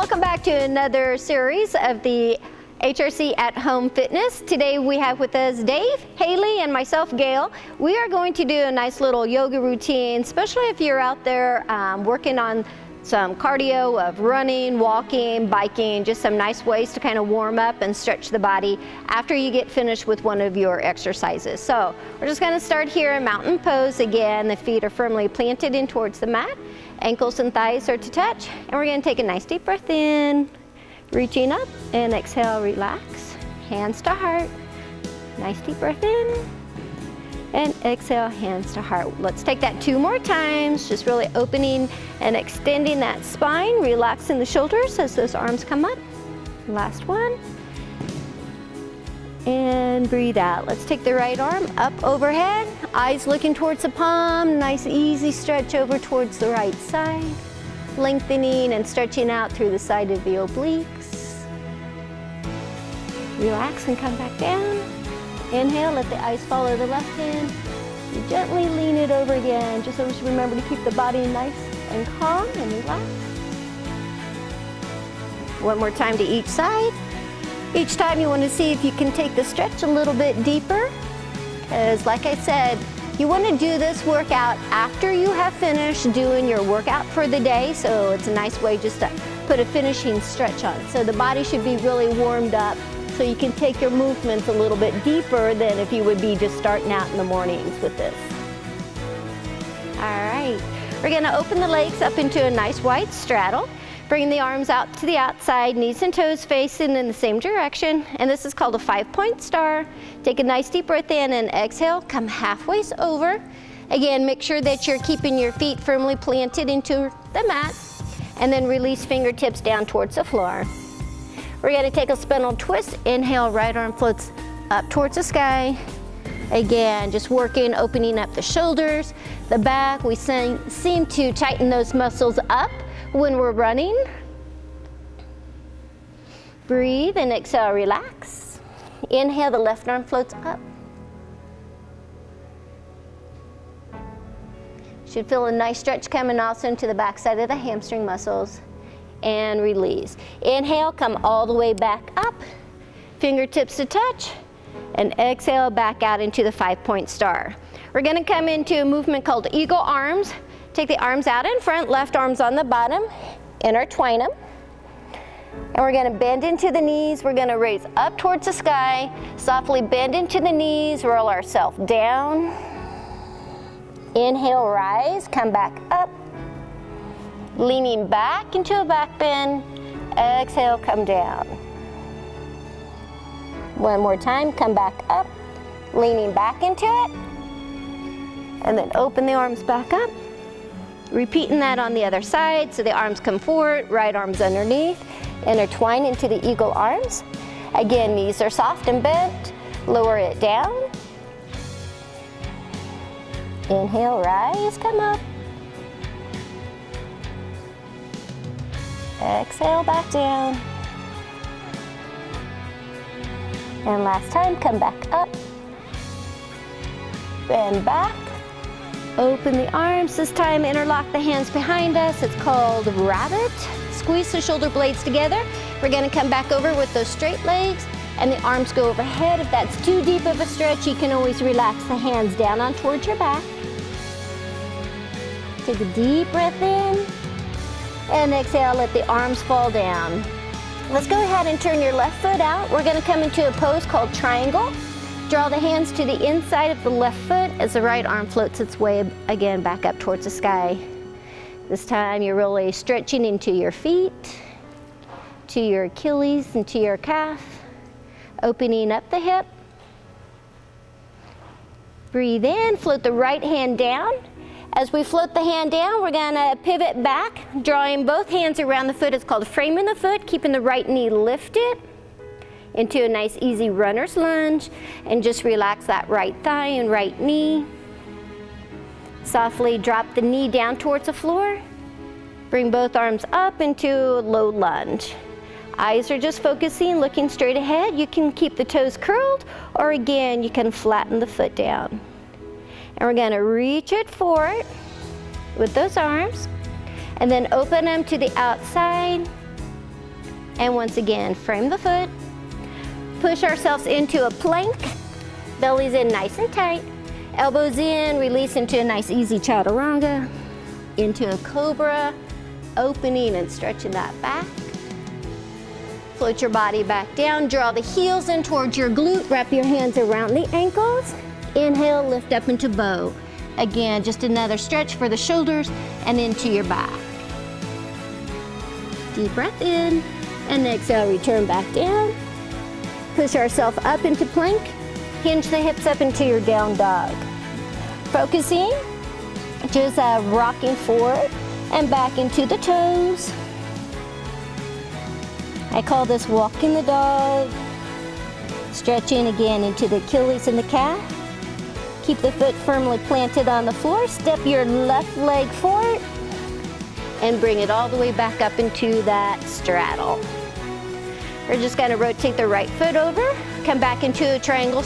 Welcome back to another series of the HRC at Home Fitness. Today we have with us Dave, Haley, and myself, Gail. We are going to do a nice little yoga routine, especially if you're out there working on some cardio of running, walking, biking, just some nice ways to kind of warm up and stretch the body after you get finished with one of your exercises. So we're just going to start here in mountain pose. Again, the feet are firmly planted in towards the mat. Ankles and thighs are to touch. And we're going to take a nice deep breath in, reaching up, and exhale, relax. Hands to heart. Nice deep breath in. And exhale, hands to heart. Let's take that 2 more times, just really opening and extending that spine, relaxing the shoulders as those arms come up. Last one. And breathe out. Let's take the right arm up overhead, eyes looking towards the palm, nice easy stretch over towards the right side, lengthening and stretching out through the side of the obliques. Relax and come back down. Inhale, let the eyes follow the left hand. You gently lean it over again. Just always remember to keep the body nice and calm and relax. One more time to each side. Each time you want to see if you can take the stretch a little bit deeper. Because like I said, you want to do this workout after you have finished doing your workout for the day. So it's a nice way just to put a finishing stretch on. So the body should be really warmed up, so you can take your movements a little bit deeper than if you would be just starting out in the mornings with this. All right, we're gonna open the legs up into a nice wide straddle. Bring the arms out to the outside, knees and toes facing in the same direction. And this is called a 5-point star. Take a nice deep breath in and exhale, come halfway over. Again, make sure that you're keeping your feet firmly planted into the mat. And then release fingertips down towards the floor. We're going to take a spinal twist. Inhale, right arm floats up towards the sky. Again, just working, opening up the shoulders, the back. We seem to tighten those muscles up when we're running. Breathe and exhale, relax. Inhale, the left arm floats up. Should feel a nice stretch coming also into the back side of the hamstring muscles. And release. Inhale, come all the way back up, fingertips to touch, and exhale back out into the 5-point star. We're going to come into a movement called eagle arms. Take the arms out in front, left arm's on the bottom, intertwine them. And we're going to bend into the knees. We're going to raise up towards the sky, softly bend into the knees, roll ourselves down. Inhale, rise, come back up. Leaning back into a back bend, exhale, come down. One more time, come back up, leaning back into it, and then open the arms back up. Repeating that on the other side, so the arms come forward, right arm's underneath, intertwine into the eagle arms. Again, knees are soft and bent, lower it down. Inhale, rise, come up. Exhale, back down. And last time, come back up. Bend back. Open the arms. This time, interlock the hands behind us. It's called rabbit. Squeeze the shoulder blades together. We're going to come back over with those straight legs, and the arms go overhead. If that's too deep of a stretch, you can always relax the hands down on towards your back. Take a deep breath in. And exhale, let the arms fall down. Let's go ahead and turn your left foot out. We're going to come into a pose called triangle. Draw the hands to the inside of the left foot as the right arm floats its way again back up towards the sky. This time you're really stretching into your feet, to your Achilles and to your calf, opening up the hip. Breathe in, float the right hand down. As we float the hand down, we're going to pivot back, drawing both hands around the foot. It's called framing the foot, keeping the right knee lifted into a nice easy runner's lunge, and just relax that right thigh and right knee. Softly drop the knee down towards the floor. Bring both arms up into a low lunge. Eyes are just focusing, looking straight ahead. You can keep the toes curled, or again, you can flatten the foot down. And we're going to reach it forward with those arms, and then open them to the outside. And once again, frame the foot. Push ourselves into a plank. Belly's in nice and tight. Elbows in, release into a nice easy chaturanga. Into a cobra, opening and stretching that back. Float your body back down, draw the heels in towards your glute, wrap your hands around the ankles. Inhale, lift up into bow. Again, just another stretch for the shoulders and into your back. Deep breath in, and exhale, return back down. Push ourselves up into plank. Hinge the hips up into your down dog. Focusing, just rocking forward and back into the toes. I call this walking the dog. Stretching again into the Achilles and the calf. Keep the foot firmly planted on the floor. Step your left leg forward and bring it all the way back up into that straddle. We're just going to rotate the right foot over, come back into a triangle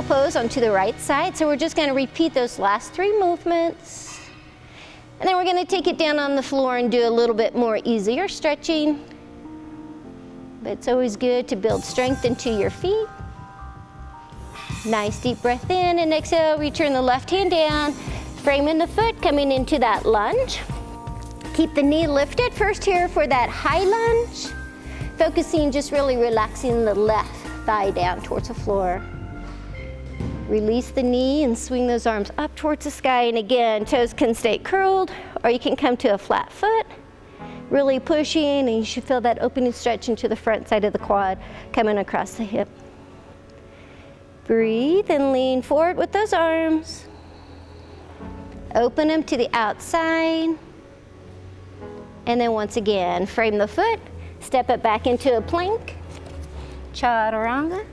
pose onto the right side. So we're just going to repeat those last 3 movements. And then we're going to take it down on the floor and do a little bit more easier stretching. But it's always good to build strength into your feet. Nice deep breath in, and exhale, return the left hand down, framing the foot, coming into that lunge. Keep the knee lifted first here for that high lunge. Focusing, just really relaxing the left thigh down towards the floor. Release the knee and swing those arms up towards the sky. And again, toes can stay curled, or you can come to a flat foot. Really pushing, and you should feel that opening stretch into the front side of the quad coming across the hip. Breathe and lean forward with those arms. Open them to the outside. And then once again, frame the foot, step it back into a plank. Chaturanga.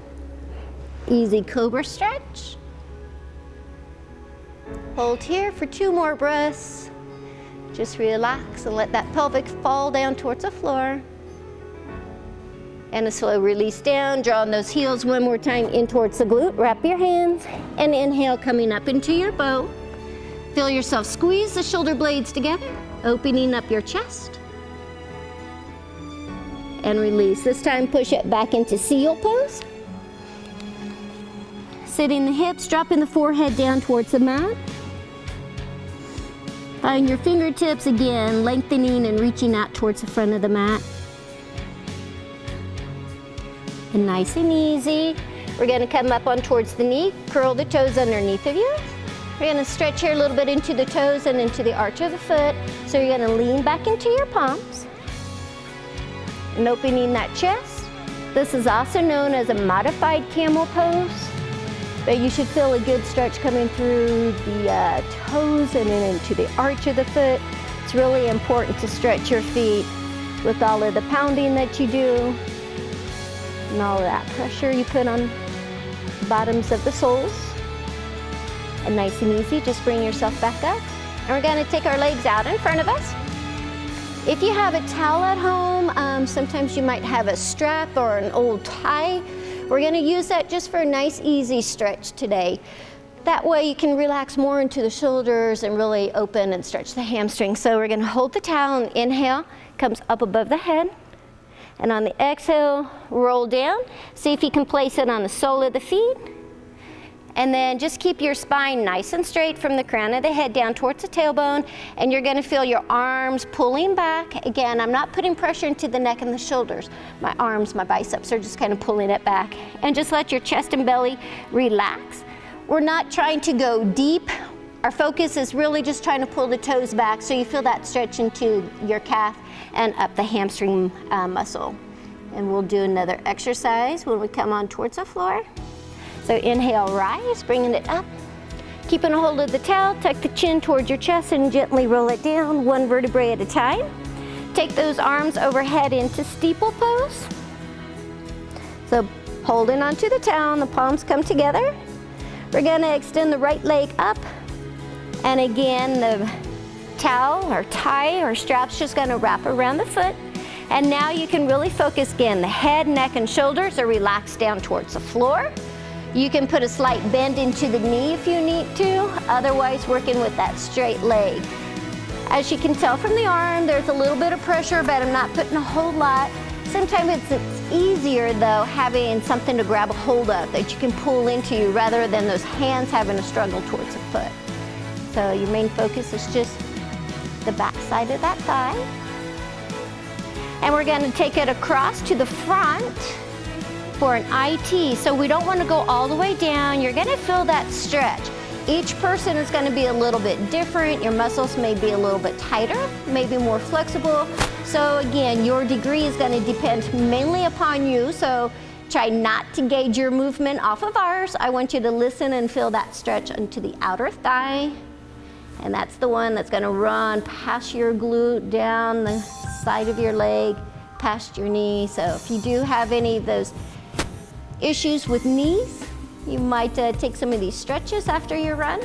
Easy cobra stretch. Hold here for 2 more breaths. Just relax and let that pelvic fall down towards the floor. And a slow release down, drawing those heels one more time in towards the glute. Wrap your hands and inhale, coming up into your bow. Feel yourself squeeze the shoulder blades together, opening up your chest. And release. This time push it back into seal pose. Sitting the hips, dropping the forehead down towards the mat. Find your fingertips again, lengthening and reaching out towards the front of the mat. And nice and easy, we're going to come up on towards the knee, curl the toes underneath of you. We're going to stretch here a little bit into the toes and into the arch of the foot. So you're going to lean back into your palms and opening that chest. This is also known as a modified camel pose. But you should feel a good stretch coming through the toes and then into the arch of the foot. It's really important to stretch your feet with all of the pounding that you do and all of that pressure you put on the bottoms of the soles. And nice and easy, just bring yourself back up. And we're going to take our legs out in front of us. If you have a towel at home, sometimes you might have a strap or an old tie. We're going to use that just for a nice, easy stretch today. That way you can relax more into the shoulders and really open and stretch the hamstrings. So we're going to hold the towel and inhale, comes up above the head. And on the exhale, roll down. See if you can place it on the sole of the feet. And then just keep your spine nice and straight from the crown of the head down towards the tailbone. And you're going to feel your arms pulling back. Again, I'm not putting pressure into the neck and the shoulders. My arms, my biceps are just kind of pulling it back. And just let your chest and belly relax. We're not trying to go deep. Our focus is really just trying to pull the toes back so you feel that stretch into your calf and up the hamstring muscle. And we'll do another exercise when we come on towards the floor. So inhale, rise, bringing it up. Keeping a hold of the towel, tuck the chin towards your chest and gently roll it down, 1 vertebrae at a time. Take those arms overhead into steeple pose. So holding onto the towel and the palms come together. We're gonna extend the right leg up. And again, the towel or tie or strap's just gonna wrap around the foot. And now you can really focus again. The head, neck, and shoulders are relaxed down towards the floor. You can put a slight bend into the knee if you need to, otherwise working with that straight leg. As you can tell from the arm, there's a little bit of pressure, but I'm not putting a whole lot. Sometimes it's easier though having something to grab a hold of that you can pull into you rather than those hands having to struggle towards the foot. So your main focus is just the back side of that thigh. And we're going to take it across to the front for an IT. So we don't want to go all the way down. You're going to feel that stretch. Each person is going to be a little bit different. Your muscles may be a little bit tighter, maybe more flexible. So again, your degree is going to depend mainly upon you. So try not to gauge your movement off of ours. I want you to listen and feel that stretch into the outer thigh. And that's the one that's going to run past your glute, down the side of your leg, past your knee. So if you do have any of those issues with knees, you might take some of these stretches after your run.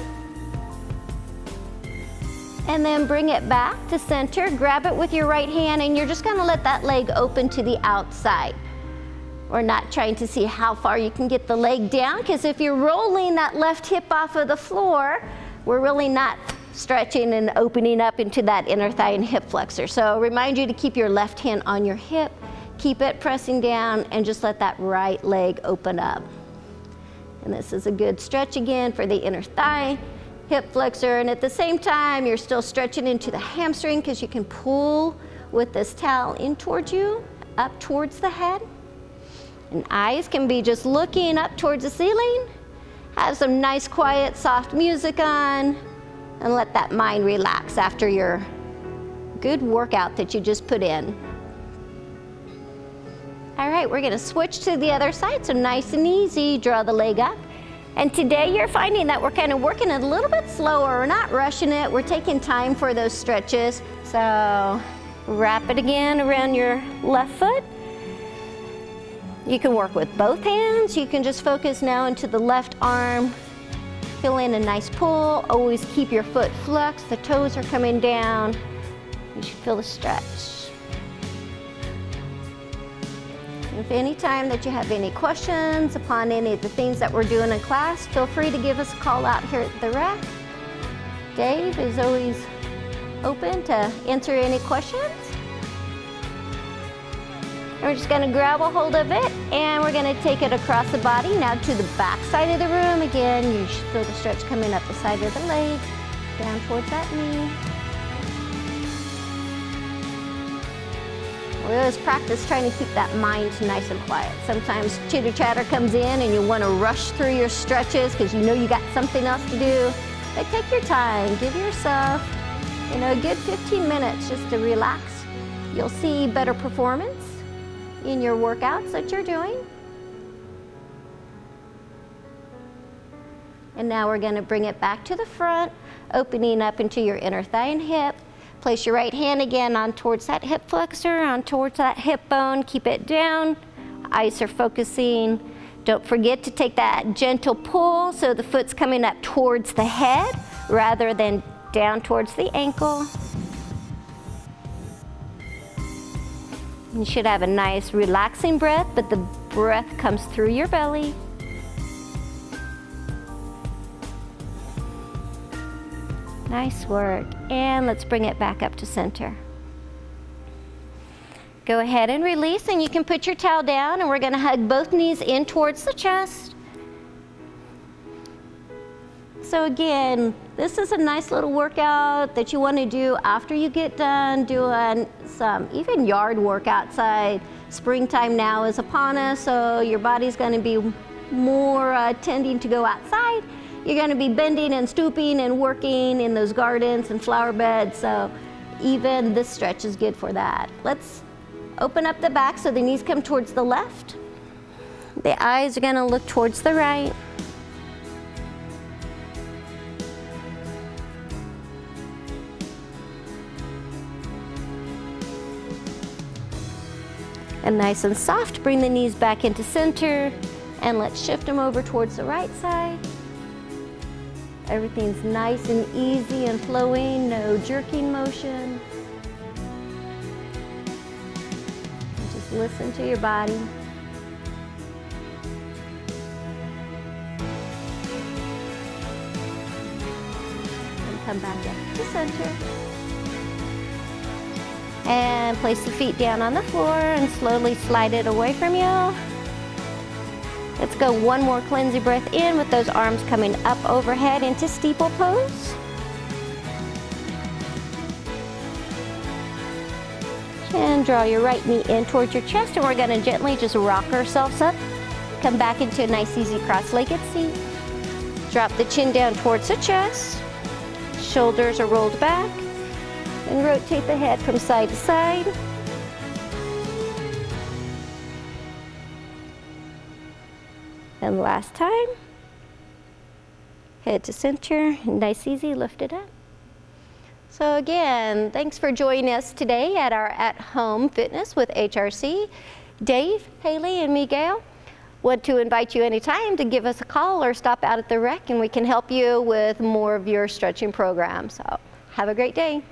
And then bring it back to center, grab it with your right hand, and you're just going to let that leg open to the outside. We're not trying to see how far you can get the leg down, because if you're rolling that left hip off of the floor, we're really not stretching and opening up into that inner thigh and hip flexor. So remind you to keep your left hand on your hip, keep it pressing down, and just let that right leg open up. And this is a good stretch again for the inner thigh, hip flexor, and at the same time you're still stretching into the hamstring because you can pull with this towel in towards you, up towards the head. And eyes can be just looking up towards the ceiling. Have some nice quiet soft music on, and let that mind relax after your good workout that you just put in. All right, we're gonna switch to the other side, so nice and easy, draw the leg up. And today you're finding that we're kind of working it a little bit slower. We're not rushing it, we're taking time for those stretches. So wrap it again around your left foot. You can work with both hands. You can just focus now into the left arm. Feel in a nice pull. Always keep your foot flexed. The toes are coming down. You should feel the stretch. If any time that you have any questions upon any of the things that we're doing in class, feel free to give us a call out here at the rack. Dave is always open to answer any questions. And we're just going to grab a hold of it, and we're going to take it across the body now to the back side of the room. Again, you should feel the stretch coming up the side of the leg, down towards that knee. We always practice trying to keep that mind nice and quiet. Sometimes chitter chatter comes in and you want to rush through your stretches because you know you got something else to do. But take your time, give yourself, a good 15 minutes just to relax. You'll see better performance in your workouts that you're doing. And now we're going to bring it back to the front, opening up into your inner thigh and hip. Place your right hand again on towards that hip flexor, on towards that hip bone. Keep it down. Eyes are focusing. Don't forget to take that gentle pull so the foot's coming up towards the head rather than down towards the ankle. You should have a nice relaxing breath, but the breath comes through your belly. Nice work. And let's bring it back up to center. Go ahead and release, and you can put your towel down, and we're going to hug both knees in towards the chest. So again, this is a nice little workout that you want to do after you get done doing some even yard work outside. Springtime now is upon us, so your body's going to be more tending to go outside. You're going to be bending and stooping and working in those gardens and flower beds, so even this stretch is good for that. Let's open up the back so the knees come towards the left. The eyes are going to look towards the right. And nice and soft, bring the knees back into center, and let's shift them over towards the right side. Everything's nice and easy and flowing, no jerking motion. And just listen to your body. And come back up to center. And place the feet down on the floor and slowly slide it away from you. Let's go one more cleansing breath in with those arms coming up overhead into steeple pose. And draw your right knee in towards your chest, and we're going to gently just rock ourselves up. Come back into a nice easy cross-legged seat. Drop the chin down towards the chest. Shoulders are rolled back. And rotate the head from side to side. And last time. Head to center, nice easy, lift it up. So again, thanks for joining us today at our at-home fitness with HRC. Dave, Haley, and me, Gail, want to invite you anytime to give us a call or stop out at the rec, and we can help you with more of your stretching program. So have a great day.